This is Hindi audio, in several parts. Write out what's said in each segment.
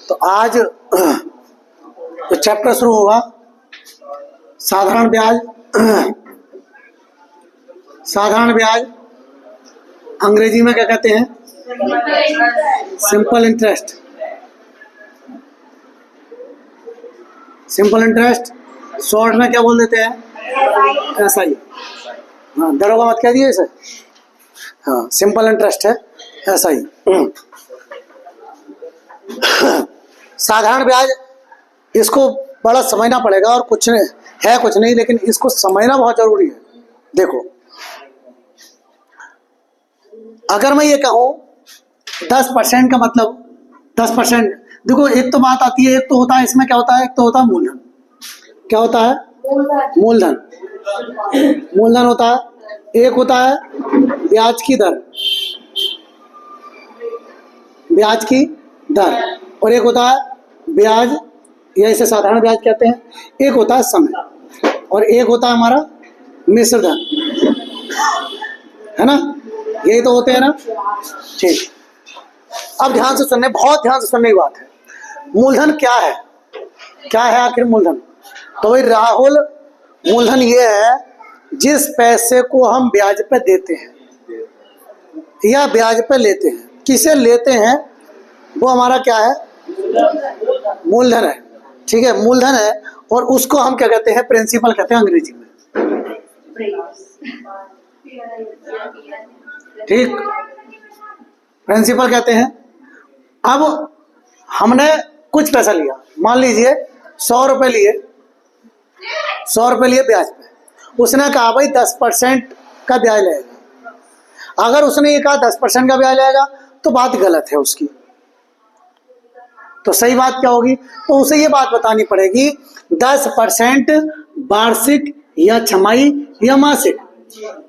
तो आज तो चैप्टर शुरू होगा साधारण ब्याज। साधारण ब्याज अंग्रेजी में क्या कहते हैं? Simple interest. Simple interest short में क्या बोल देते हैं? SI। हाँ, दरोगा मत कह दिए इसे। हाँ, सिंपल इंटरेस्ट है SI। साधारण ब्याज, इसको बड़ा समझना पड़ेगा और कुछ नहीं, लेकिन इसको समझना बहुत जरूरी है। देखो, अगर मैं ये कहूं 10% का मतलब 10%, देखो एक तो बात आती है, एक तो होता है इसमें क्या होता है, एक तो होता है मूलधन। क्या होता है? मूलधन। मूलधन होता है, एक होता है ब्याज की दर, ब्याज की दर, और एक होता है ब्याज, या इसे साधारण ब्याज कहते हैं। एक होता है समय, और एक होता है हमारा मिश्र धन, है ना? यही तो होते हैं ना। ठीक, अब ध्यान से सुनने, बहुत ध्यान से सुनने की बात है। मूलधन क्या है? क्या है आखिर मूलधन? तो भाई राहुल, मूलधन ये है जिस पैसे को हम ब्याज पे देते हैं या ब्याज पे लेते हैं, किसे लेते हैं वो हमारा क्या है? मूलधन है। ठीक है, मूलधन है, और उसको हम क्या कहते हैं? प्रिंसिपल कहते हैं अंग्रेजी में। ठीक, प्रिंसिपल कहते हैं। अब हमने कुछ पैसा लिया, मान लीजिए 100 रुपए लिए, 100 रुपए लिए ब्याज पे। उसने कहा भाई 10% का ब्याज लगेगा। अगर उसने ये कहा 10% का ब्याज लगेगा तो बात गलत है उसकी। तो सही बात क्या होगी? तो उसे ये बात बतानी पड़ेगी 10% वार्षिक या छमाही या मासिक।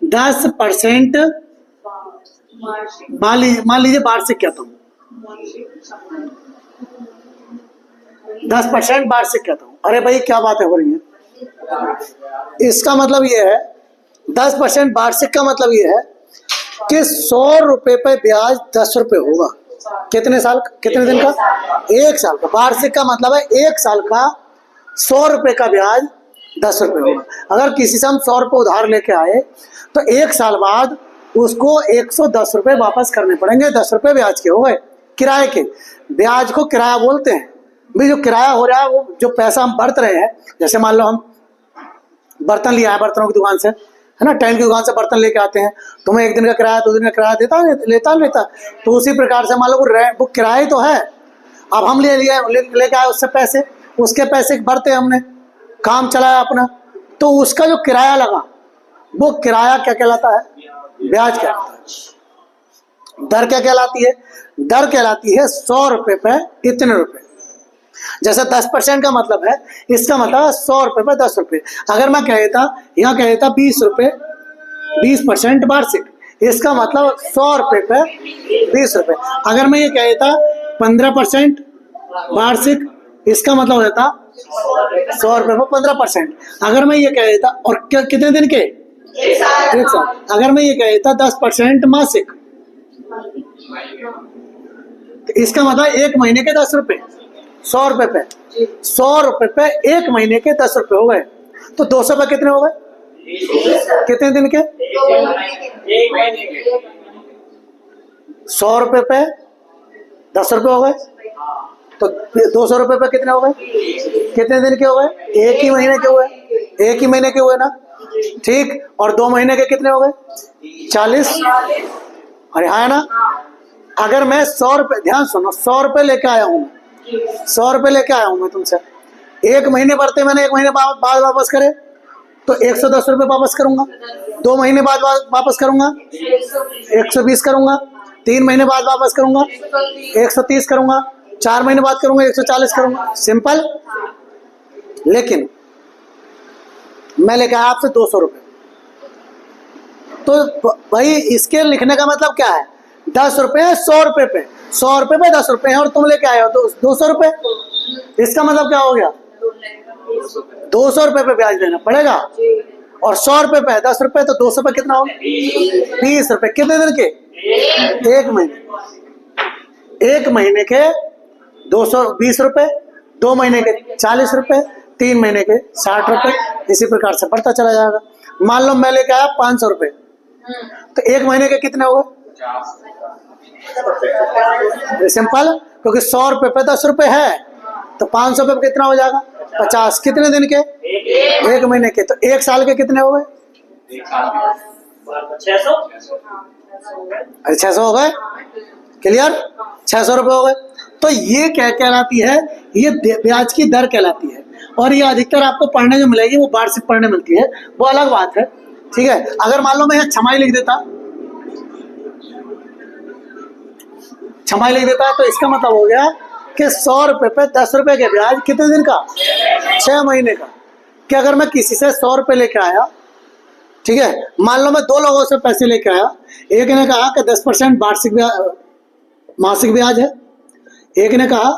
10% मान लीजिए वार्षिक कहता हूँ, 10% वार्षिक कहता हूँ। अरे भाई क्या बातें हो रही हैं? इसका मतलब ये है, 10% वार्षिक का मतलब ये है कि 100 रुपए पे ब्याज 10 रुपए होगा। कितने साल, कितने दिन का? 1 साल का। वार्षिक का मतलब है 1 साल का 100 रुपए का ब्याज 10 रुपए होगा। अगर किसी से हम 100 रुपए उधार लेके आए तो 1 साल बाद उसको 110 रुपए वापस करने पड़ेंगे। 10 रुपए ब्याज के हो गए, किराए के। ब्याज को किराया बोलते हैं भाई। जो किराया हो रहा है, वो जो पैसा हम बरत रहे हैं, जैसे मान लो हम बर्तन लिया है बर्तनों की दुकान से, है ना, टाइम की दुकान से बर्तन लेके आते हैं, तो मैं 1 दिन का किराया 2 दिन का किराया लेता। तो उसी प्रकार से मान लो वो किराया तो है। अब हम लेके आए उससे पैसे, उसके पैसे भरते हमने, काम चलाया अपना, तो उसका जो किराया लगा वो किराया क्या कहलाता है? ब्याज कहलाता है। दर क्या कहलाती है? दर कहलाती है 100 रुपए पे इतने रुपए। जैसे 10% का मतलब है, इसका मतलब 100 रुपए पे 10 रुपए। अगर मैं कह देता, यहाँ कह देता 20 रुपए, 20% वार्षिक, इसका मतलब 100 रुपए पे 20 रुपए। अगर मैं ये कह देता 15% वार्षिक, इसका मतलब हो जाता 100 रुपए पे 15%। अगर मैं ये कह देता, और कितने दिन के? 1 साल। अगर मैं ये कह देता 10% मासिक, तो इसका मतलब 1 महीने के 10 रुपए। 100 रुपए पे 100 रुपए पे 1 महीने के 10 रुपए हो गए। तो 200 पे कितने हो गए? कितने दिन के? 100 रुपए पे 10 रुपए हो गए, तो 200 रुपए पे कितने हो गए? कितने दिन के हो गए? 1 ही महीने के हुए। 1 ही महीने के हुए ना। ठीक, और 2 महीने के कितने हो गए? 40। अरे हाँ, है ना। अगर मैं 100 रुपए, ध्यान सुनो, 100 रुपए लेके आया हूँ, 100 रुपए लेके आया हूँ मैं तुमसे, 1 महीने भरते मैंने 1 महीने बाद वापस करे तो 110 रुपए वापस करूंगा। 2 महीने बाद वापस करूंगा 120 करूंगा। 3 महीने बाद वापस करूंगा 130 करूंगा। 4 महीने बाद करूंगा 140 करूंगा। सिंपल। लेकिन मैं लेके आया आपसे 200 रुपए, तो भाई इसके लिखने का मतलब क्या है? 10 रुपए है 100 रुपए पे, 100 रुपए पे 10 रुपए हैं, और तुम लेके आए हो 200 रुपए। इसका मतलब क्या हो गया? 200 रुपए पे ब्याज देना पड़ेगा, और 100 रुपए पे 10 रुपए, तो 200 पे कितना हो? 20 रुपए। कितने दिन के? 1 महीने। 1 महीने के 220 रुपए, 2 महीने के 40 रुपए, 3 महीने के 60 रुपए, इसी प्रकार से बढ़ता चला जाएगा। मान लो मैं लेके आया 500 रुपए, तो 1 महीने के कितने हो गए? सिंपल, क्योंकि 100 रुपए पे 10 रुपए है, तो 500 रुपए पे कितना हो जाएगा? 50। कितने दिन के? 1 महीने के। तो 1 साल के कितने हो गए? 600 हो गए। क्लियर? 600 रुपए हो गए। तो ये क्या कहलाती है? ये ब्याज की दर कहलाती है। और ये अधिकतर आपको पढ़ने जो मिलेगी वो वार्षिक पढ़ने मिलती है, वो अलग बात है। ठीक है, अगर मान लो मैं यहाँ छमाही लिख देता, छमाही लिख देता, तो इसका मतलब हो गया कि 100 रुपए पे 10 रुपए के ब्याज कितने दिन का? 6 महीने का। कि अगर मैं किसी से 100 रुपए लेके आया, ठीक है, मान लो मैं 2 लोगों से पैसे लेके आया, एक ने कहा कि 10% वार्षिक मासिक ब्याज है, एक ने कहा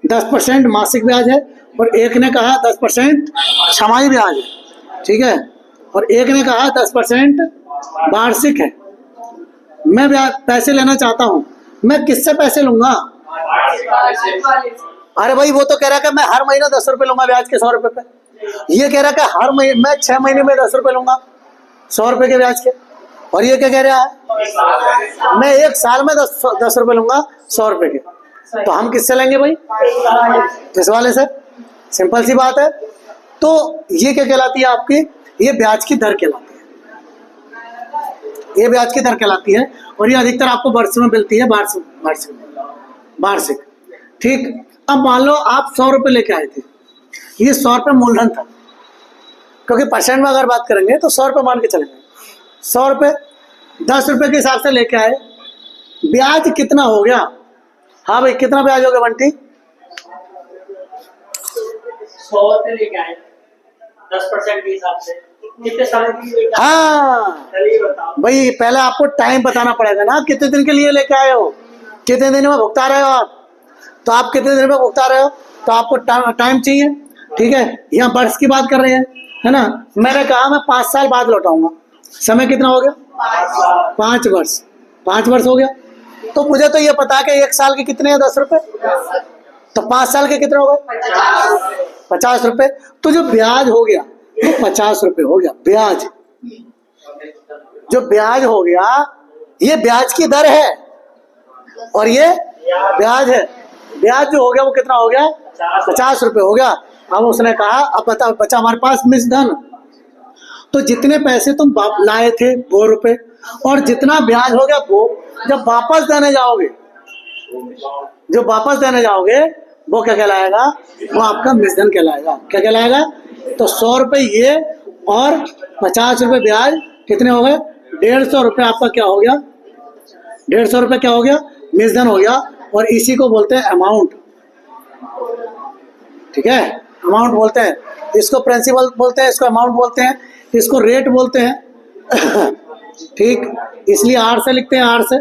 10% मासिक ब्याज है, और एक ने कहा 10% छमाही ब्याज है। ठीक है, और एक ने कहा 10% वार्षिक है। मैं ब्याज पैसे लेना चाहता हूं, मैं किससे पैसे लूंगा? अरे भाई वो तो कह रहा है कि मैं हर महीने 10 रुपए लूंगा ब्याज के 100 रुपए पे। ये कह रहा है कि हर महीने मैं 6 महीने में 10 रुपए लूंगा 100 रुपए के ब्याज के। और ये क्या कह रहा है? मैं 1 साल में 10 रुपए लूंगा 100 रुपए के। तो हम किससे लेंगे भाई? इस वाले से। सिंपल सी बात है। तो ये क्या कहलाती है आपकी? ये ब्याज की दर कहलाती है। ये ब्याज की दर कहलाती है, और ये अधिकतर आपको वर्ष में मिलती है, वार्षिक। ठीक। अब मान लो आप 100 रुपए लेके आए थे, ये 100 रुपए मूलधन था, क्योंकि परसेंट में अगर बात करेंगे तो 100 रुपए मान के चलेंगे। 100 रुपए 10 रुपए के हिसाब से लेके आए, ब्याज कितना हो गया? हाँ भाई, कितना ब्याज हो गया बंटी? 100 से लेके आए 10% के हिसाब से कितने साल के लिए? हाँ भाई, पहले आपको टाइम बताना पड़ेगा ना, कितने दिन के लिए लेके आए हो, कितने दिन में भुगता रहे हो आप। तो आप कितने दिन में भुगता रहे हो, तो आपको टाइम चाहिए। ठीक है, यहाँ वर्ष की बात कर रहे हैं, है ना। मैंने कहा मैं 5 साल बाद लौटाऊंगा, समय कितना हो गया? 5 वर्ष। 5 वर्ष हो गया। तो मुझे तो ये पता है कि 1 साल के कितने हैं? 10 रुपए। तो 5 साल के कितने हो गए? 50 रुपए। तो जो ब्याज हो गया वो 50 रुपए हो गया ब्याज। जो ब्याज हो गया ये ब्याज की दर है, और ये ब्याज है। ब्याज जो हो गया वो कितना हो गया? 50 रुपए हो गया। अब उसने कहा अब बचा हमारे पास मिश्रधन। तो जितने पैसे तुम लाए थे वो रुपए, और जितना ब्याज हो गया वो जब वापस देने जाओगे, जो वापस देने जाओगे वो क्या कहलाएगा? वो आपका मिश्रधन कहलाएगा। क्या कहलाएगा? तो 100 रुपए ये और 50 रुपए ब्याज कितने हो गए? 150 रुपए आपका क्या हो गया? 150 रुपए क्या हो गया? मिश्रधन हो गया। और इसी को बोलते हैं अमाउंट। ठीक है, अमाउंट बोलते हैं इसको, प्रिंसिपल बोलते हैं इसको, अमाउंट बोलते हैं इसको, रेट बोलते हैं। ठीक, इसलिए आर से लिखते हैं, आर से।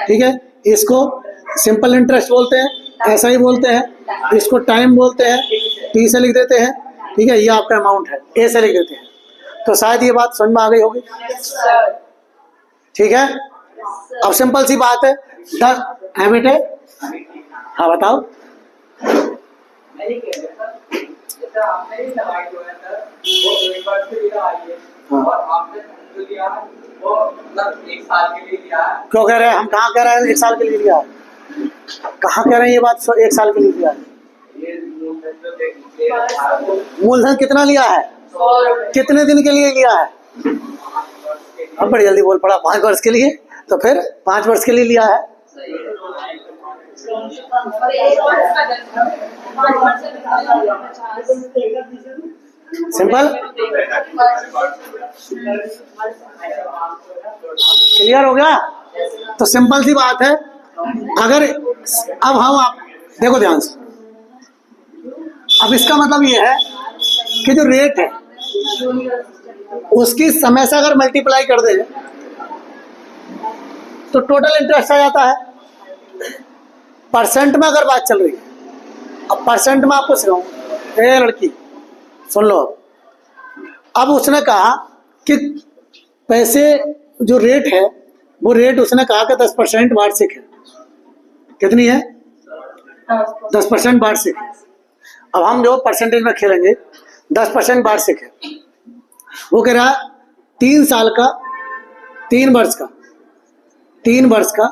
ठीक है, इसको सिंपल इंटरेस्ट बोलते हैं, ऐसा ही बोलते हैं। इसको टाइम बोलते हैं, टी से लिख देते हैं। ठीक है, ये आपका अमाउंट है, ए से लिख देते हैं। तो शायद ये बात समझ में आ गई होगी। ठीक है, अब सिंपल सी बात है। 10 है बेटे? हाँ बताओ। क्यों कह रहे हैं? हम कहाँ कह रहे हैं 1 साल के लिए लिया? कहाँ कह रहे हैं ये बात 1 साल के लिए लिया? मूलधन कितना लिया है? कितने दिन के लिए लिया है? अब बड़ी जल्दी बोल पड़ा। 5 वर्ष के लिए। तो फिर 5 वर्ष के लिए लिया है। सिंपल, क्लियर हो गया? तो सिंपल सी बात है। अगर अब हम आप देखो ध्यान से, अब इसका मतलब ये है कि जो रेट है उसकी समय से अगर मल्टीप्लाई कर दे तो टोटल इंटरेस्ट आ जाता है। परसेंट में अगर बात चल रही है, अब परसेंट में आपको सिखाऊं, ए लड़की सुन लो। अब उसने कहा कि पैसे जो रेट है वो रेट उसने कहा कि 10% वार्षिक है। कितनी है? 10% वार्षिक। अब हम जो परसेंटेज में खेलेंगे 10% वार्षिक है, वो कह रहा है 3 साल का 3 वर्ष का 3 वर्ष का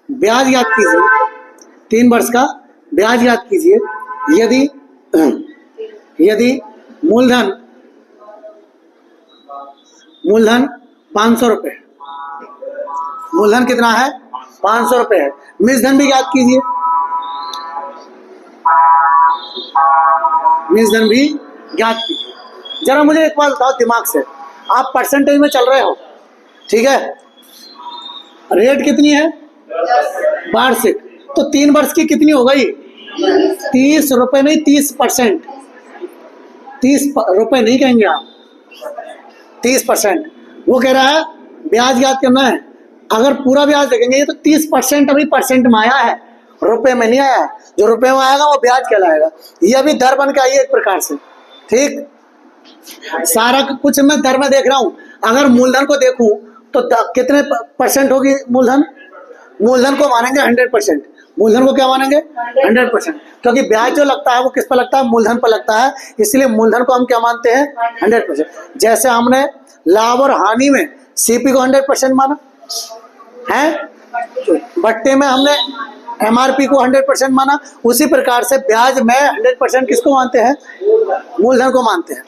ब्याज याद कीजिए, 3 वर्ष का ब्याज याद कीजिए। यदि यदि मूलधन 500 रुपये, मूलधन कितना है 500 रुपये है। निजधन भी याद कीजिए, निजधन भी याद कीजिए। जरा मुझे एक बात बताओ दिमाग से, आप परसेंटेज में चल रहे हो, ठीक है, रेट कितनी है वार्षिक, तो 3 वर्ष की कितनी हो गई 30 रुपये नहीं 30%, 30 रुपये नहीं कहेंगे आप, 30%। वो कह रहा है ब्याज याद करना है, अगर पूरा ब्याज देखेंगे ये तो 30% अभी परसेंट में आया है, रुपए में नहीं आया है। जो रुपए में आएगा वो ब्याज कहलाएगा। ये अभी दर बन के आई है एक प्रकार से, ठीक। सारा कुछ मैं दर में देख रहा हूं। अगर मूलधन को देखूं तो कितने परसेंट होगी मूलधन, मूलधन को मानेंगे 100%, मूलधन को क्या मानेंगे 100%, क्योंकि ब्याज जो लगता है वो किस पर लगता है मूलधन पर लगता है, इसलिए मूलधन को हम क्या मानते हैं 100%। जैसे हमने लाभ और हानि में सीपी को 100% माना है, भट्टे में हमने एमआरपी को 100% माना, उसी प्रकार से ब्याज में 100% किसको मानते हैं मूलधन को मानते हैं।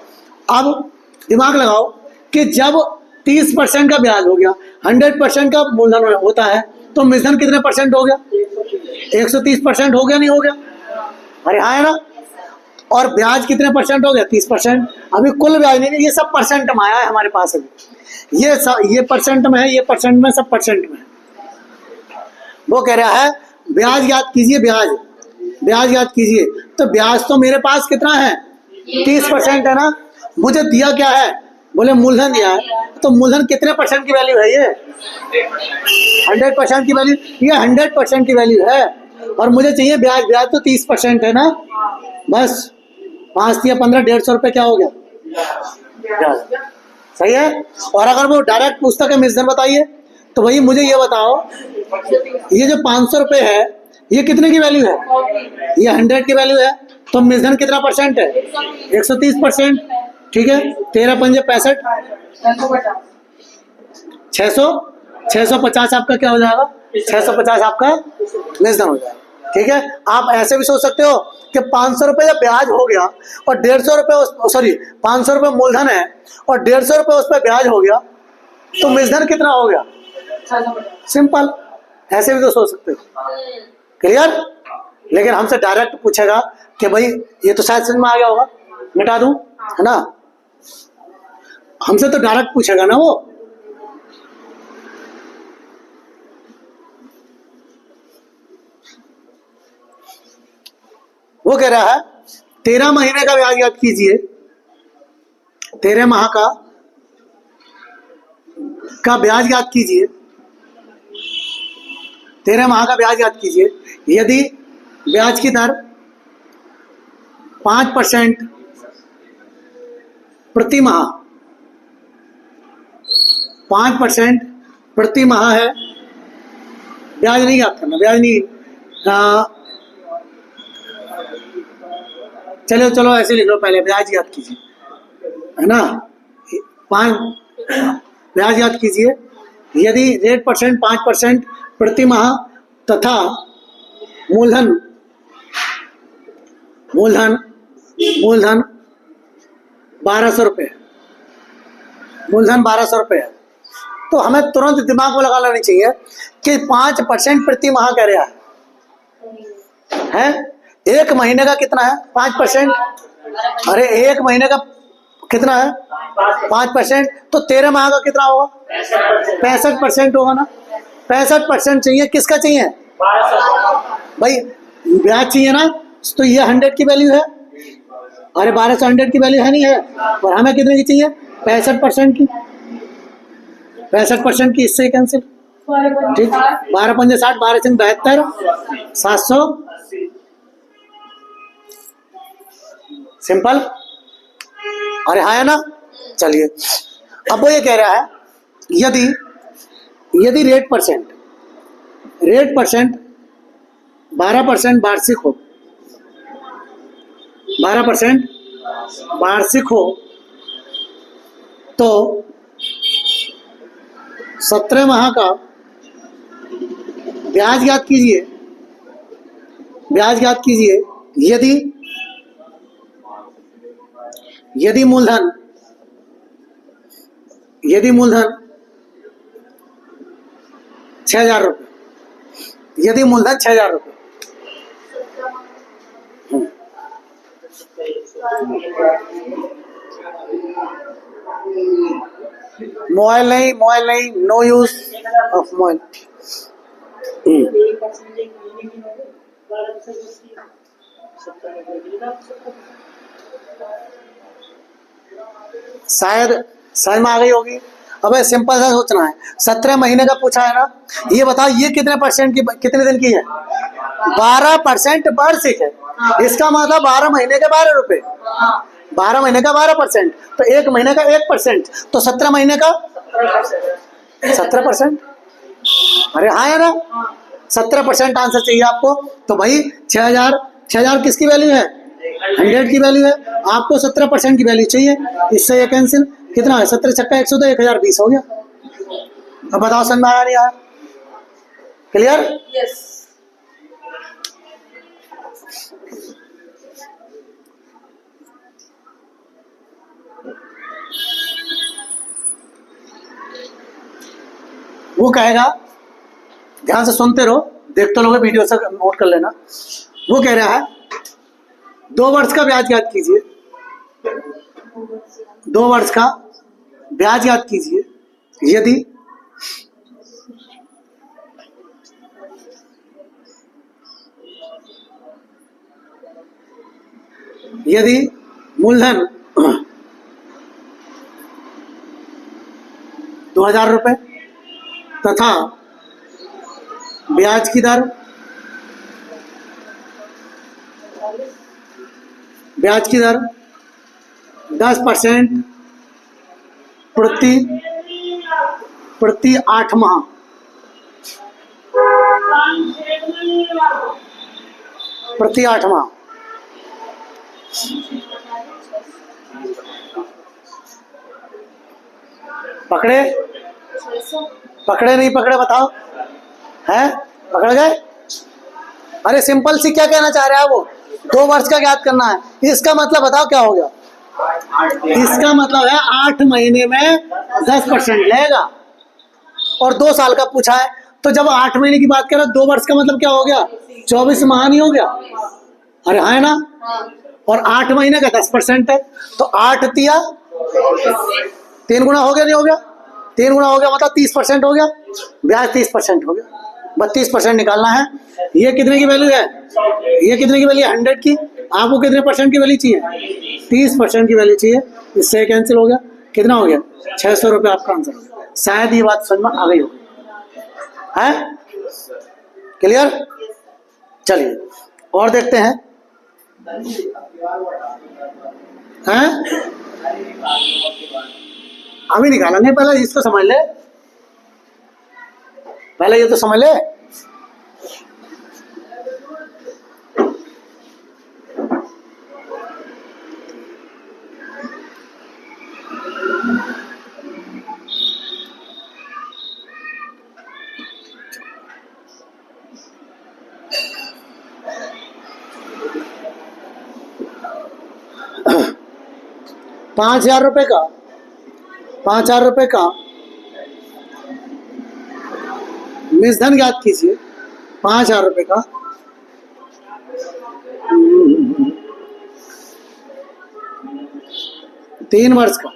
अब दिमाग लगाओ कि जब 30% का ब्याज हो गया 100% का मूलधन होता है तो निजधन कितने परसेंट हो गया 130% हो गया, नहीं हो गया, अरे हाँ है ना। और ब्याज कितने परसेंट हो गया 30%। अभी कुल ब्याज नहीं, ये सब परसेंट में आया है हमारे पास, अभी ये परसेंट में है, ये परसेंट में, सब परसेंट में। वो कह रहा है ब्याज याद कीजिए, ब्याज याद कीजिए। तो ब्याज तो मेरे पास कितना है 30% है ना, मुझे दिया क्या है बोले मूलधन दिया है, तो मूलधन कितने परसेंट की वैल्यू है ये 100% की वैल्यू, ये 100% की वैल्यू है। और मुझे चाहिए ब्याज, ब्याज तो 30% है ना, बस 5 या 15 150 रुपये क्या हो गया, सही है। और अगर वो डायरेक्ट पूछता कि मिश्रण बताइए तो वही मुझे ये बताओ, ये जो 500 रुपये है ये कितने की वैल्यू है, ये 100 की वैल्यू है, तो मिश्रण कितना परसेंट है 130%, ठीक है। 13 पंजे 65, 650 आपका क्या हो जाएगा 650 आपका मिश्रण हो जाएगा, ठीक है। आप ऐसे भी सोच सकते हो कि 500 रुपये जब ब्याज हो गया और 150 रुपये, सॉरी 500 रुपये मूलधन है और 150 रुपये उस पर ब्याज हो गया, तो मिश्रण कितना हो गया, सिंपल, ऐसे भी तो सोच सकते हो, क्लियर। लेकिन हमसे डायरेक्ट पूछेगा कि भाई ये तो शायद समझ में आ गया होगा, मिटा दूं, है ना, हमसे तो डायरेक्ट पूछेगा ना वो कह रहा है 13 महीने का ब्याज याद कीजिए, 13 माह का ब्याज याद कीजिए, 13 माह का ब्याज याद कीजिए। यदि ब्याज की दर 5% प्रति माह, 5% प्रति माह है, ब्याज नहीं याद करना, ब्याज नहीं, चलो ऐसे लिख लो, पहले ब्याज याद कीजिए, है ना, 5 ब्याज याद कीजिए। यदि रेट परसेंट 5% प्रति माह तथा मूलधन 1200 रुपये, मूलधन 1200 रुपये है, तो हमें तुरंत दिमाग में लगा लेनी चाहिए कि 5% प्रति माह कह रहा है, एक महीने का कितना है 5%, अरे एक महीने का कितना है 5%, तो 13 माह का कितना होगा 65% होगा ना, 65% चाहिए, किसका चाहिए भाई ब्याज चाहिए ना, तो ये 100 की वैल्यू है, अरे 1200 100 की वैल्यू है नहीं है, और हमें कितने की चाहिए 65% की, 65% की, इससे कैंसिल, ठीक, 12 पंजे 60, 12 सिंह 72, 700, सिंपल, अरे हाँ है ना। चलिए अब वो ये कह रहा है यदि रेट परसेंट 12% वार्षिक हो, 12% वार्षिक हो तो 17 माह का ब्याज ज्ञात कीजिए। ब्याज ज्ञात कीजिए यदि यदि मूलधन 6,000 रुपये, यदि मूलधन 6,000 रुपये। मोबाइल नहीं, नो यूज ऑफ मोबाइल। शायद समझ में आ गई होगी। अब सिंपल सा सोचना है, 17 महीने का पूछा है ना, ये बताओ ये कितने परसेंट की, कितने दिन की है? 12% वार्षिक है। इसका मतलब 12 महीने के 12 रुपए, 12 महीने का 12%, तो 1 महीने का 1%, तो 17 महीने का 17%। अरे हाँ है ना, 17% आंसर चाहिए आपको। तो भाई 6,000 किसकी वैल्यू है? 100 की वैल्यू है। आपको 17% की वैल्यू चाहिए। इससे ये कैंसिल, कितना है? 17 छक्का 102, 1020 हो गया। अब बताओ समझ में आया नहीं आया? क्लियर? यस। वो कहेगा, ध्यान से सुनते रहो, देखते रहोगे वीडियो से नोट कर लेना। वो कह रहा है 2 वर्ष का ब्याज याद कीजिए, 2 वर्ष का ब्याज याद कीजिए यदि मूलधन 2,000 रुपये तथा ब्याज की दर 10% प्रति 8 माह, प्रति 8 माह। पकड़े नहीं पकड़े बताओ? है पकड़ गए? अरे सिंपल सी क्या कहना चाह रहा है वो? 2 वर्ष का याद करना है। इसका मतलब बताओ क्या हो गया? इसका मतलब है 8 महीने में 10% लगेगा, और 2 साल का पूछा है। तो जब 8 महीने की बात करें, 2 वर्ष का मतलब क्या हो गया? 24 माह नहीं हो गया? अरे हाँ है ना। और 8 महीने का 10% है, तो 8 तिया 3 गुना हो गया, नहीं हो गया? 3 गुना हो गया मतलब 30% हो गया। ब्याज 30% हो गया, 32% निकालना है। ये कितने की वैल्यू है? ये कितने की वैल्यू है? 100 की। आपको कितने परसेंट की वैल्यू चाहिए? 30% की वैल्यू चाहिए। इससे कैंसिल हो गया, कितना हो गया? 600 रुपये आपका आंसर हो गया। शायद ये बात समझ में आ गई होगी। है क्लियर? चलिए और देखते हैं। हैं अभी निकालेंगे, पहले इसको समझ ले, पहले ये तो समझ ले। पाँच हजार रुपये का मिश्रधन ज्ञात कीजिए। 5,000 रुपये का 3 वर्ष का,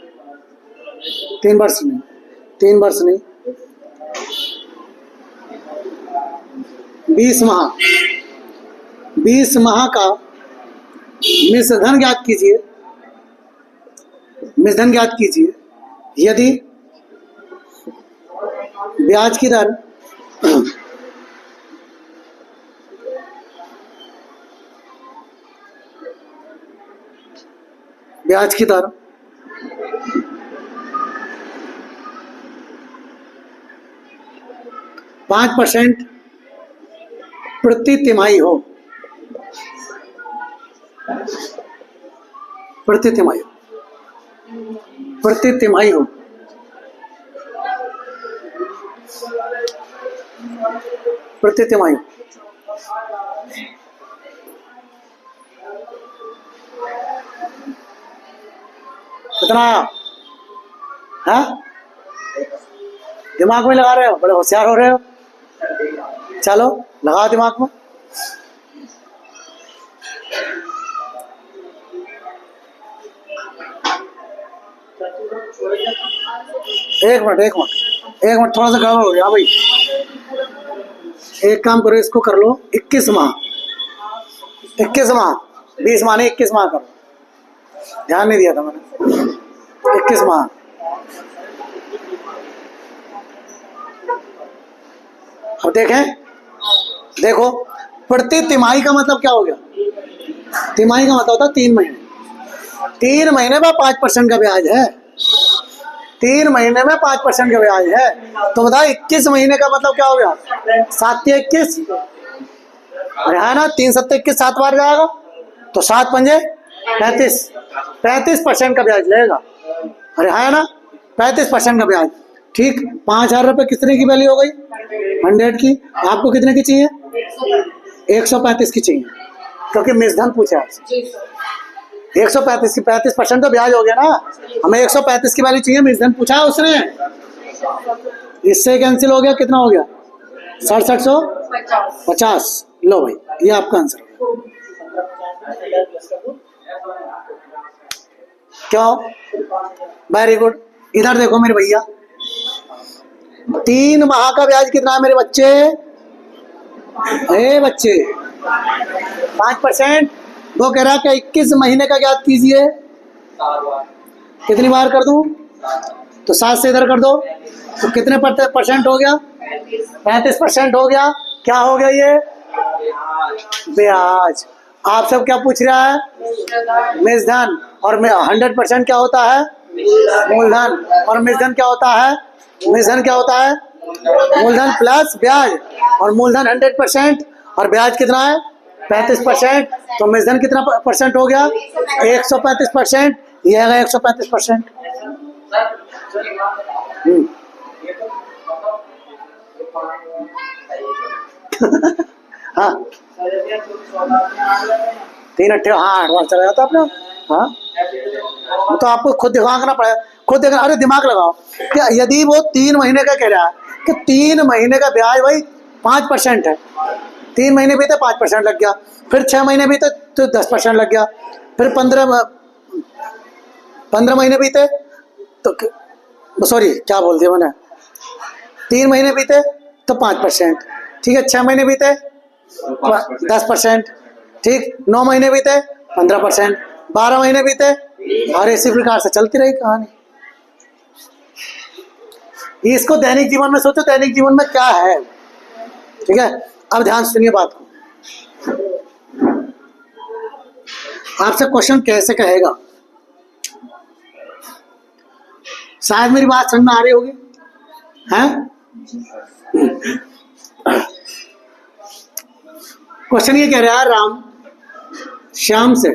3 वर्ष नहीं 20 माह का मिश्रधन ज्ञात कीजिए यदि ब्याज की दर ब्याज की दर 5% प्रति तिमाही हो। प्रति तिमाही, प्रति तिमाही हो। प्रति तिमाही कितना आया? हाँ, दिमाग में लगा रहे हो, बड़े होशियार हो रहे हो। चलो लगाओ दिमाग में। एक मिनट एक मिनट एक मिनट, थोड़ा सा गड़बड़ हो गया भाई। एक काम करो, इसको कर लो 21 माह, 21 माह, 20 माह नहीं 21 माह करो। ध्यान नहीं दिया था मैंने। 21 माह। अब देखें, देखो प्रति तिमाही का मतलब क्या हो गया? तिमाही का मतलब होता है 3 महीने। 3 महीने में 5% का ब्याज है। 3 महीने में 5% का ब्याज है। तो बताओ 21 महीने का मतलब क्या हो गया? 7 या 21 है ना? 3 7 21, 7 बार जाएगा तो 7 पंजे 35, 35% का ब्याज लगेगा। अरे है ना, 35% का ब्याज। ठीक, 5,000 रुपये कितने की वैल्यू हो गई? 100 की। आपको कितने की चाहिए? 135 की चाहिए, क्योंकि मिसधन पूछा है। 135 की, 35% तो ब्याज हो गया ना। हमें 135 की वैल्यू चाहिए, मिसधन पूछा है उसने। इससे कैंसिल हो गया, कितना हो गया? 6750। लो भाई, ये आपका आंसर। क्यों? Very good. इधर देखो मेरे भैया, 3 माह का ब्याज कितना है मेरे बच्चे? अरे बच्चे 5%। वो कह रहा है कि 21 महीने का ज्ञात कीजिए। कितनी बार कर दूं? तो 7 से इधर कर दो, तो कितने परसेंट हो गया? 35% हो गया। क्या हो गया ये? ब्याज। आप सब क्या पूछ रहा है? मिसधन। और 100% क्या होता है? मूलधन। और मिसधन क्या होता है? मिसधन क्या होता है? मूलधन प्लस ब्याज। और मूलधन 100% और ब्याज कितना है? 35%। तो मिसधन कितना परसेंट हो गया? 135%। ये है 135%। हाँ 3 8 हाँ 8 बार चला जाता अपना। हाँ, वो तो आपको खुद दिमाग ना पड़े, खुद देखना। अरे दिमाग लगाओ, क्या यदि वो 3 महीने का कह रहा है कि 3 महीने का ब्याज भाई 5% है। 3 महीने बीते 5% लग गया, फिर 6 महीने बीते तो 10% लग गया, फिर 15 महीने बीते तो सॉरी क्या बोल दिया मैंने, 3 महीने बीते तो 5%। ठीक है, 6 महीने बीते 10%। ठीक, 9 महीने बीते 15%, 12 महीने बीते, और इसी प्रकार से चलती रही कहानी। इसको दैनिक जीवन में सोचो, दैनिक जीवन में क्या है। ठीक है, अब ध्यान सुनिए बात को। आपसे क्वेश्चन कैसे कहेगा, शायद मेरी बात समझ में आ रही होगी। हैं? क्वेश्चन ये कह रहा है, राम श्याम से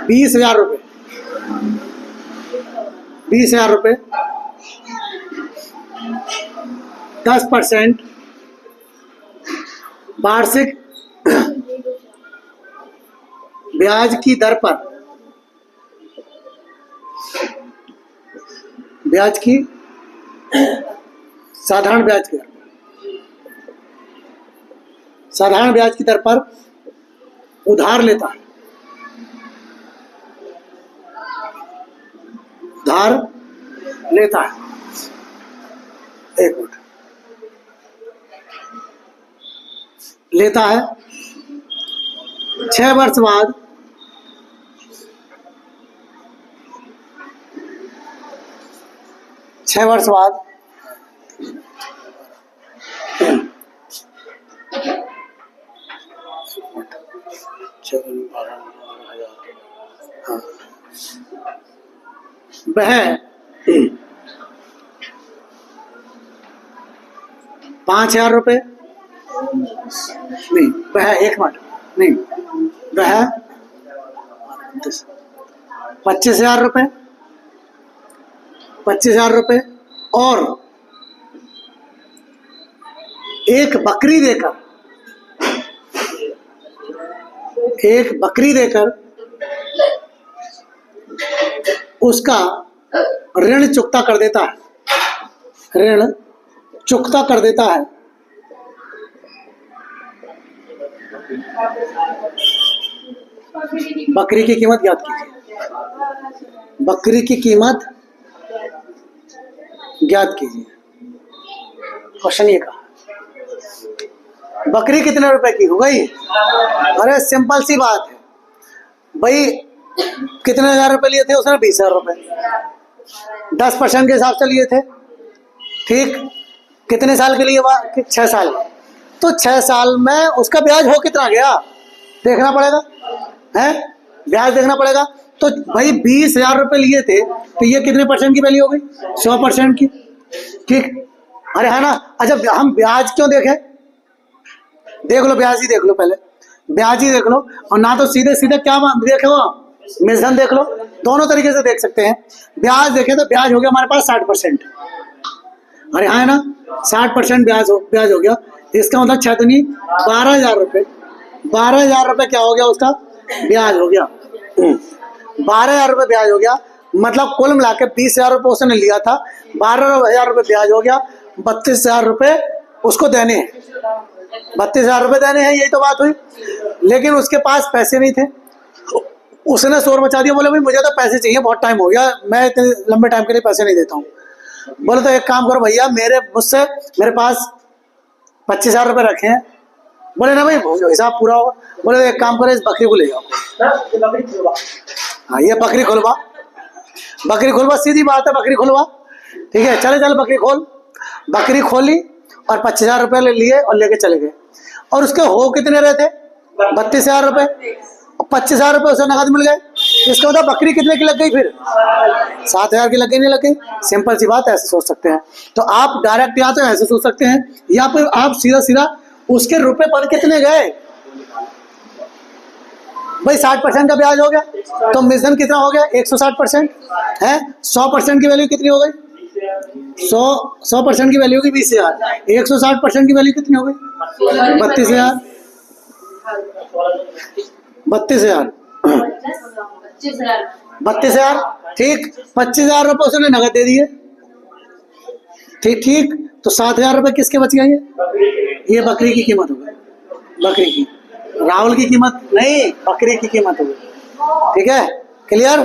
20,000 रुपये 10% वार्षिक ब्याज की दर पर, ब्याज की साधारण ब्याज की दर, साधारण ब्याज की दर पर उधार लेता है, उधार लेता है। एक मिनट, लेता है 6 वर्ष बाद 6 वर्ष बाद वह 5,000 रुपये नहीं वह 1 मिनट नहीं, वह 25,000 रुपये, 25,000 रुपये और एक बकरी देकर उसका ऋण चुकता कर देता है, ऋण चुकता कर देता है। बकरी की कीमत ज्ञात कीजिए, बकरी की कीमत ज्ञात कीजिए। क्वेश्चन ये कहा बकरी कितने रुपए की हो गई? अरे सिंपल सी बात है भाई, कितने हजार रुपए लिए थे उसने? 20,000 रुपए, 10% के हिसाब से लिए थे। ठीक, कितने साल के लिए? 6 साल। तो 6 साल में उसका ब्याज हो कितना गया देखना पड़ेगा, है ब्याज देखना पड़ेगा। तो भाई 20,000 रुपए लिए थे तो ये कितने परसेंट की वैल्यू हो गई? 100% की। ठीक, अरे है ना। अच्छा हम ब्याज क्यों देखें? देख लो ब्याज ही देख लो, पहले ब्याज ही देख लो, और ना तो सीधे सीधे क्या देखे हो, मिश्रण देख लो, दोनों तरीके से देख सकते हैं। ब्याज देखें तो ब्याज हो गया हमारे पास 60%। अरे हाँ है ना, 60% ब्याज हो गया। इसका मतलब 6 दूनी 12,000 रुपये, 12,000 रुपये क्या हो गया उसका? ब्याज हो गया। 12,000 रुपये ब्याज हो गया, मतलब कुल मिला के 20,000 रुपये उसने लिया था, 12,000 रुपये ब्याज हो गया, 32,000 रुपये उसको देने हैं, 32,000 रुपये देने हैं, यही तो बात हुई। लेकिन उसके पास पैसे नहीं थे, उसने शोर मचा दिया, बोले भाई मुझे तो पैसे चाहिए, बहुत टाइम हो गया, मैं इतने लंबे टाइम के लिए पैसे नहीं देता हूँ। बोले तो एक काम करो भैया, मेरे पास 25,000 रुपये रखे हैं। बोले ना भाई हिसाब पूरा होगा। बोले तो एक काम करो, इस बकरी को ले जाओ। हाँ ये बकरी खुलवा, सीधी बात है, बकरी खुलवा। ठीक है, चल बकरी खोल। बकरी खोली और 25,000 रुपये ले लिए और लेके चले गए। और उसके हो कितने रहे थे? 32,000 रुपये। 25,000 रुपये उसे नगद मिल गए। इसका मतलब बकरी कितने की लग गई? फिर 7,000 की लग गई, नहीं लग गई? सिंपल सी बात, ऐसे सोच सकते हैं। तो आप डायरेक्ट या तो ऐसे सोच सकते हैं, या फिर आप सीधा उसके रुपए पर कितने गए। भाई 60% का ब्याज हो गया, तो मिश्रण कितना हो गया? 160% है। 100% की वैल्यू कितनी हो गई? 100% की वैल्यू होगी 20,000। 160% की वैल्यू कितनी हो गई? 32,000। 32,000। ठीक, 25,000 रुपये उसने नगद दे दिए। ठीक, तो 7,000 रुपये किसके बच गए? ये बकरी की कीमत हो गई, बकरी की। राहुल की कीमत नहीं, बकरी की कीमत हो गई। ठीक है, क्लियर?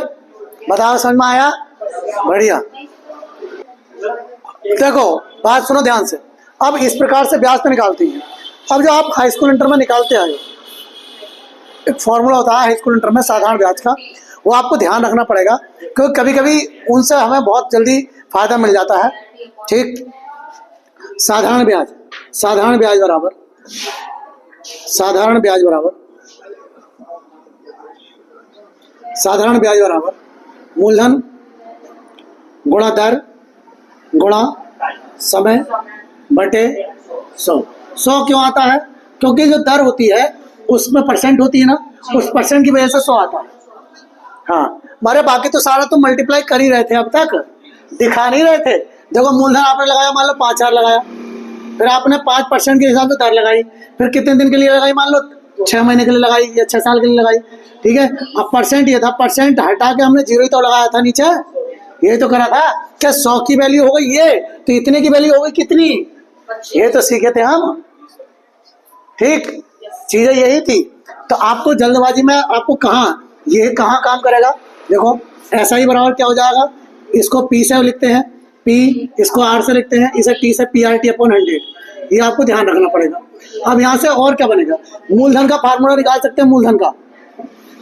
बताओ, समझ में आया? बढ़िया। देखो बात सुनो ध्यान से। अब इस प्रकार से ब्याज तो निकालते हैं। अब जो आप हाई स्कूल इंटर में निकालते आए, एक फॉर्मूला होता है हाई स्कूल इंटर में साधारण ब्याज का, वो आपको ध्यान रखना पड़ेगा, क्योंकि कभी कभी उनसे हमें बहुत जल्दी फायदा मिल जाता है। ठीक, साधारण ब्याज बराबर मूलधन गुणा दर गुणा समय बटे 100। 100 क्यों आता है? क्योंकि जो दर होती है उसमें परसेंट होती है ना, उस परसेंट की वजह से 100 आता है। हाँ, हमारे बाकी तो सारा तो मल्टीप्लाई कर ही रहे थे, अब तक दिखा नहीं रहे थे। देखो मूलधन आपने लगाया, मान लो 5,000 लगाया, फिर आपने 5% के हिसाब से दर लगाई, फिर कितने दिन के लिए लगाई? मान लो 6 महीने के लिए लगाई या 6 साल के लिए लगाई। ठीक है, अब परसेंट ये था, परसेंट हटा के हमने 0 ही तो लगाया था नीचे, ये तो करा था। क्या 100 की वैल्यू हो गई ये, तो इतने की वैल्यू हो गई कितनी? ये तो सीखे थे हम। ठीक, चीजें यही थी। तो आपको जल्दबाजी में आपको ये कहाँ काम करेगा? देखो ऐसा ही बराबर क्या हो जाएगा, इसको P से लिखते हैं, P इसको R से लिखते हैं, इसे T से PRT/100। ये आपको ध्यान रखना पड़ेगा। अब यहाँ से और क्या बनेगा? मूलधन का फार्मूला निकाल सकते हैं। मूलधन का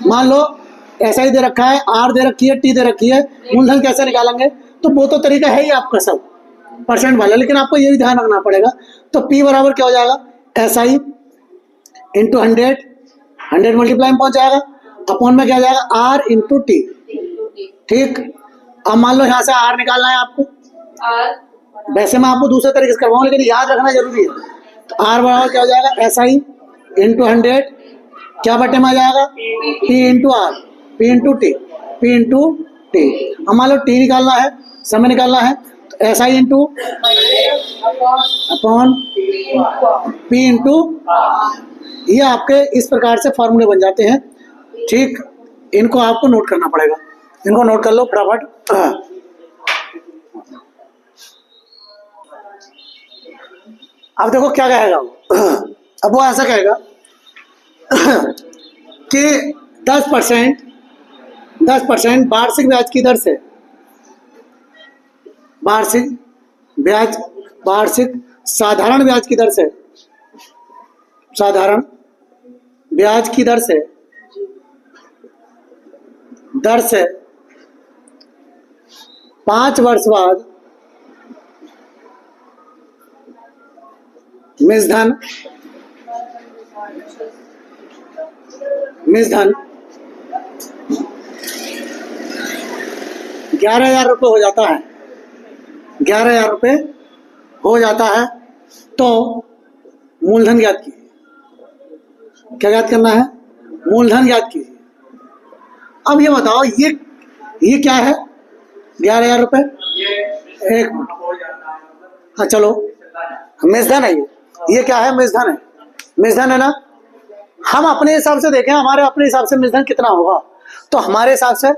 मान लो ऐसा ही दे रखा है, R दे रखी है, T दे रखी है, मूलधन कैसे निकालेंगे? तो वो तो तरीका है ही आपका सब परसेंट वाला, लेकिन आपको ये भी ध्यान रखना पड़ेगा। तो P बराबर क्या हो जाएगा? SI इंटू 100 मल्टीप्लाई में पहुंच जाएगा, अपॉन में क्या जाएगा? R into T। ठीक, अब मान लो यहाँ से R निकालना है आपको, वैसे मैं आपको दूसरे तरीके से करवाऊँ, लेकिन याद रखना जरूरी है। तो आर बराबर क्या हो जाएगा, एस आई इंटू 100 क्या बटे में आ जाएगा, P into R, P into T, P into T. मान लो टी निकालना है, समय निकालना है, तो S I into upon P into, ये आपके इस प्रकार से फॉर्मूले बन जाते हैं। ठीक, इनको आपको नोट करना पड़ेगा, इनको नोट कर लो फटाफट। अब देखो क्या कहेगा वो। अब वो ऐसा कहेगा कि 10% वार्षिक ब्याज की दर से, वार्षिक साधारण ब्याज की दर से, साधारण ब्याज की दर से 5 वर्ष बाद मिसधन 11,000 रुपये हो जाता है, 11,000 रुपये हो जाता है, तो मूलधन ज्ञात कीजिए। क्या ज्ञात करना है, मूलधन ज्ञात कीजिए। अब ये बताओ ये क्या है, 11,000 रुपये, एक मिनट, हाँ चलो, मिसधन है ये क्या है, मिसधन है, मिसधन है ना। हम अपने हिसाब से देखें, हमारे अपने हिसाब से मिसधन कितना होगा, तो हमारे हिसाब से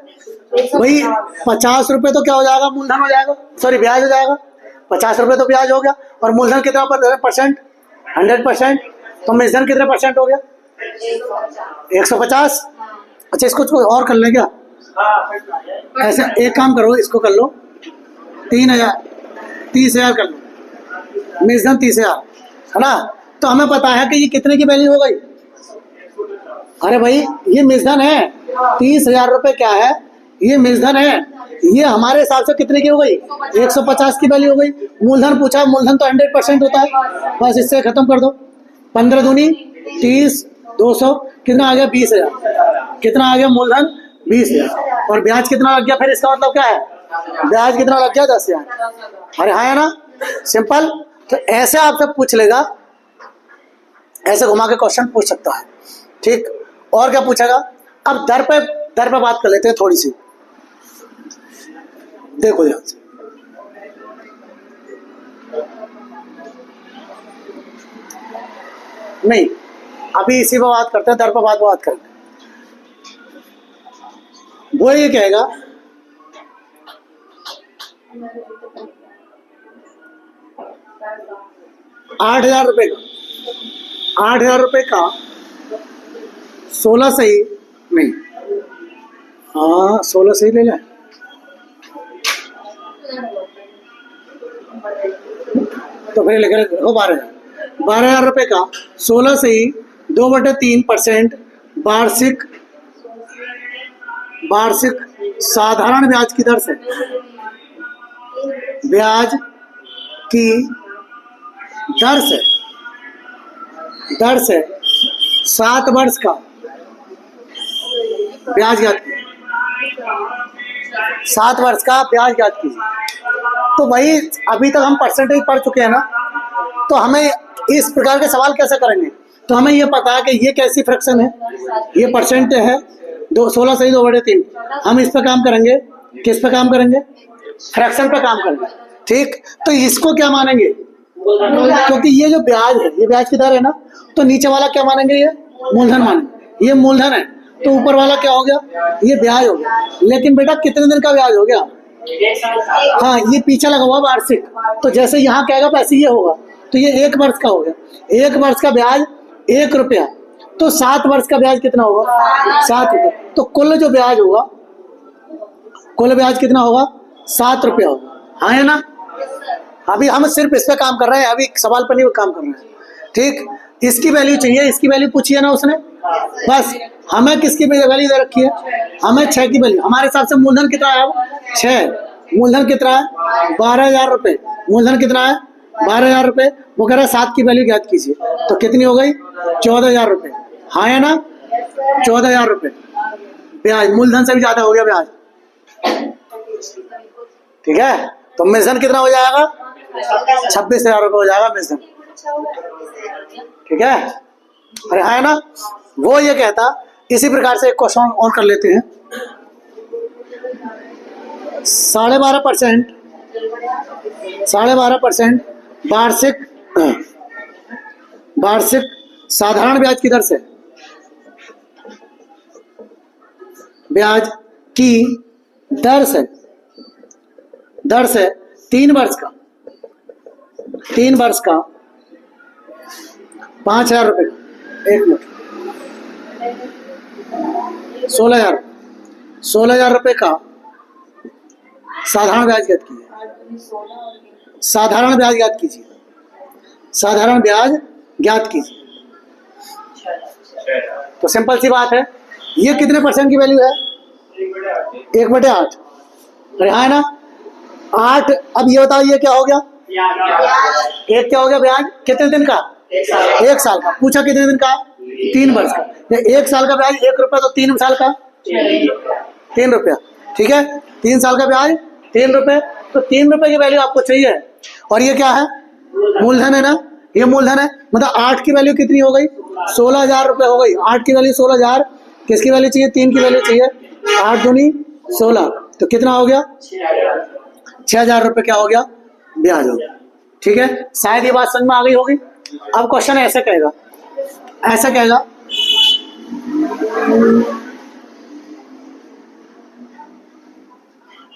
भाई 50 रुपये तो क्या हो जाएगा, मूलधन हो जाएगा, सॉरी ब्याज हो जाएगा। 50 रुपये तो ब्याज हो गया, और मूलधन कितना परसेंट, 100%, तो मिसधन कितने परसेंट हो गया, 150। अच्छा इसको और कर लें क्या, ऐसे एक काम करो, इसको कर लो 30,000 कर लो, मिसधन 30,000 है ना। तो हमें पता है कि ये कितने की वैल्यू हो गई, अरे भाई ये मिसधन है, 30,000 रुपये क्या है, ये मिसधन है, ये हमारे हिसाब से कितने की हो गई, 150 की वैल्यू हो गई। मूलधन पूछा, मूलधन तो 100% होता है, बस इससे खत्म कर दो। 15 दूनी 30, 200, कितना आ गया, 20,000, कितना आ गया मूलधन, 20,000, और ब्याज कितना लग गया, फिर इसका मतलब क्या है, ब्याज कितना लग गया, 10,000। अरे हाँ है ना, सिंपल। तो ऐसे आपसे पूछ लेगा, ऐसे घुमा के क्वेश्चन पूछ सकता है। ठीक, और क्या पूछेगा। अब दर पे बात कर लेते हैं थोड़ी सी, देखो ध्यान से। नहीं, अभी इसी पे बात करते हैं, दर पे बात करते हैं। वो ये कहेगा 8,000 रुपये का, 8,000 रुपये का 16 सही नहीं, हाँ 16 सही ले लें, तो फिर लेकर रखो 12,000 रुपये का 16 सही 2/3% वार्षिक साधारण ब्याज की दर से, ब्याज की दर से 7 वर्ष का ब्याज ज्ञात कीजिए, 7 वर्ष का ब्याज ज्ञात कीजिए। तो भाई अभी तक हम परसेंटेज पढ़ चुके हैं ना, तो हमें इस प्रकार के सवाल कैसे करेंगे। तो हमें ये पता है कि ये कैसी फ्रैक्शन है, ये परसेंट है 16 सही 2/3। हम इस पे काम करेंगे, किस पे काम करेंगे, फ्रैक्शन पे काम करेंगे। ठीक, तो इसको क्या मानेंगे, क्योंकि ये जो ब्याज है, ये ब्याज की दर है ना, तो नीचे वाला क्या मानेंगे, ये मूलधन मानेंगे, ये मूलधन है, तो ऊपर वाला क्या हो गया, ये ब्याज हो गया। लेकिन बेटा कितने दिन का ब्याज हो गया, हाँ ये पीछे लगा हुआ वार्षिक, तो जैसे यहाँ कहेगा वैसे ये होगा, तो ये 1 वर्ष का हो गया। 1 वर्ष का ब्याज 1 रुपया, तो 7 वर्ष का ब्याज कितना होगा, 7 रुपये। तो कुल जो ब्याज होगा, कुल ब्याज कितना होगा, 7 रुपया होगा, हाँ है ना। अभी हम सिर्फ इस पे काम कर रहे हैं, अभी सवाल पर नहीं काम कर रहे हैं। ठीक, इसकी वैल्यू चाहिए, इसकी वैल्यू पूछी है ना उसने, बस हमें किसकी वैल्यू दे रखी है, हमें 6 की वैल्यू। हमारे हिसाब से मूलधन कितना है, 6, मूलधन कितना है 12,000 रुपये, मूलधन कितना है 12,000 रुपये। वो कह रहा है 7 की वैल्यू ज्ञात कीजिए, तो कितनी हो गई 14,000 रुपये, हाँ है ना, 14,000 रुपये ब्याज, मूलधन से भी ज्यादा हो गया ब्याज। ठीक है, तो मिसधन कितना हो जाएगा, 26,000 रुपये हो जाएगा मिसधन। ठीक है, अरे हाँ है ना। वो ये कहता, इसी प्रकार से एक क्वेश्चन और कर लेते हैं। 12.5% वार्षिक साधारण ब्याज की दर से, ब्याज की दर से 3 वर्ष का 5,000 रुपये, एक मिनट, 16,000 रुपये का साधारण ब्याज ज्ञात कीजिए। साधारण ब्याज ज्ञात कीजिए। तो सिंपल सी बात है, ये कितने परसेंट की वैल्यू है? 1/8। अरे हाँ है ना, 8। अब ये बताओ ये क्या हो गया? एक क्या हो गया ब्याज? कितने दिन का? 1 साल का। पूछा कितने दिन का? 3 वर्ष का। 1 साल का ब्याज 1 रुपया, तो 3 साल का 3 रुपया। ठीक है, 3 साल का ब्याज 3 रुपये, तो 3 रुपये की वैल्यू आपको चाहिए। और ये क्या है? मूलधन है ना, ये मूलधन है। मतलब 8 की वैल्यू कितनी हो गई? 16,000 रुपये हो गई। 8 की वैल्यू 16,000, किसकी वैल्यू चाहिए? 3 की वैल्यू चाहिए। 8 दूनी 16, तो कितना हो गया? 6,000 रुपये क्या हो गया? ब्याज हो गया। ठीक है, शायद ये बात समझ में आ गई होगी। अब क्वेश्चन ऐसे कहेगा,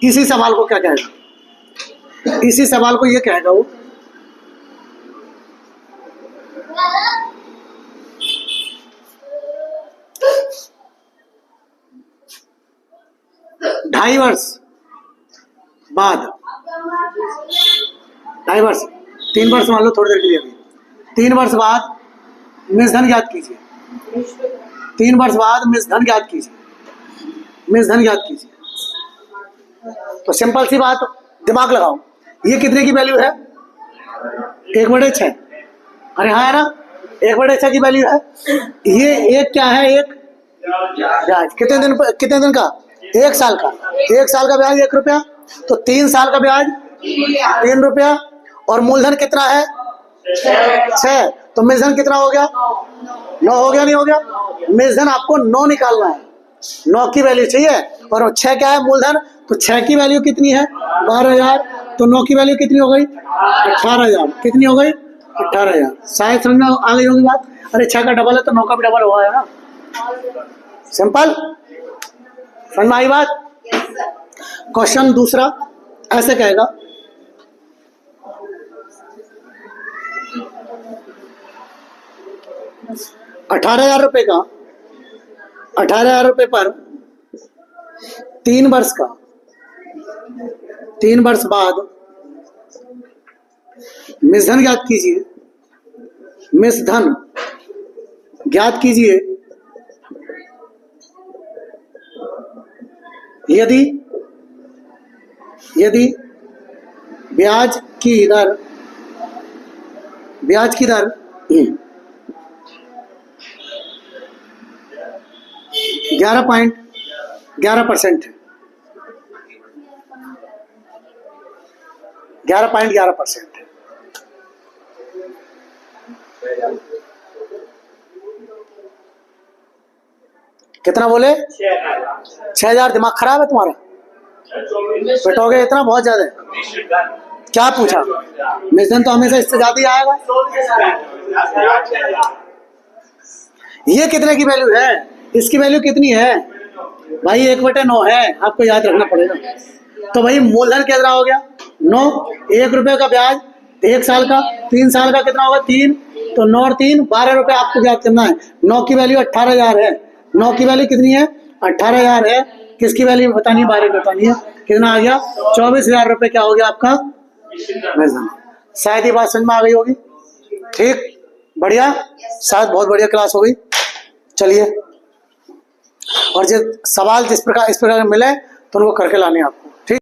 इसी सवाल को क्या कहेगा? इसी सवाल को ये कहेगा वो, ढाई वर्ष बाद, 2.5 वर्ष, 3 वर्ष मान लो थोड़ी देर के लिए, 3 वर्ष बाद मिश्रधन ज्ञात कीजिए। 3 वर्ष बाद मिश्रधन ज्ञात कीजिए। तो सिंपल सी बात, दिमाग लगाओ, ये कितने की वैल्यू है? 1/6। अरे हाँ है ना, 1/6 की वैल्यू है। ये एक क्या है? एक ब्याज। कितने दिन का? 1 साल का। 1 साल का ब्याज 1 रुपया, तो 3 साल का ब्याज 3 रुपया। और मूलधन कितना है? 6। तो मिश्रधन कितना हो गया? 9 हो गया, नहीं हो गया? मिश्रधन आपको 9 निकालना है, 9 की वैल्यू चाहिए। और 6 क्या है? मूलधन। तो 6 की वैल्यू कितनी है? 12,000। तो 9 की वैल्यू कितनी हो गई? 18,000। कितनी हो गई? 18,000। शायद समझ में आ गई होगी बात। अरे 6 का डबल है तो 9 का भी डबल हुआ है ना। सिंपल, समझ में आई बात? क्वेश्चन दूसरा ऐसे कहेगा, 18,000 रुपये का, 18,000 रुपये पर 3 वर्ष बाद मिश्रधन ज्ञात कीजिए। यदि ब्याज की दर 11.11% है, 11.11% है। कितना बोले? 6,000। दिमाग खराब है तुम्हारा? पिटोगे इतना, बहुत ज्यादा है। क्या पूछा? मिश्रधन तो हमेशा इससे ज्यादा ही आएगा। ये कितने की वैल्यू है? इसकी वैल्यू कितनी है भाई? 1/9 है, आपको याद रखना पड़ेगा। तो भाई मूलधन कितना हो गया? 9। 1 रुपये का ब्याज 1 साल का, 3 साल का कितना होगा? 3। तो 9 और 3 12 रुपये आपको ज्ञात करना है। 9 की वैल्यू 18,000 है। 9 की वैल्यू कितनी है? 18,000 है। किसकी वैल्यू बतानी है? 12 बतानी है। कितना आ गया? 24,000 रुपये क्या हो गया आपका? शायद ये बात समझ में आ गई होगी। ठीक, बढ़िया, शायद बहुत बढ़िया क्लास हो गई। चलिए, और जो सवाल इस प्रकार मिले तो उनको करके लाने आप।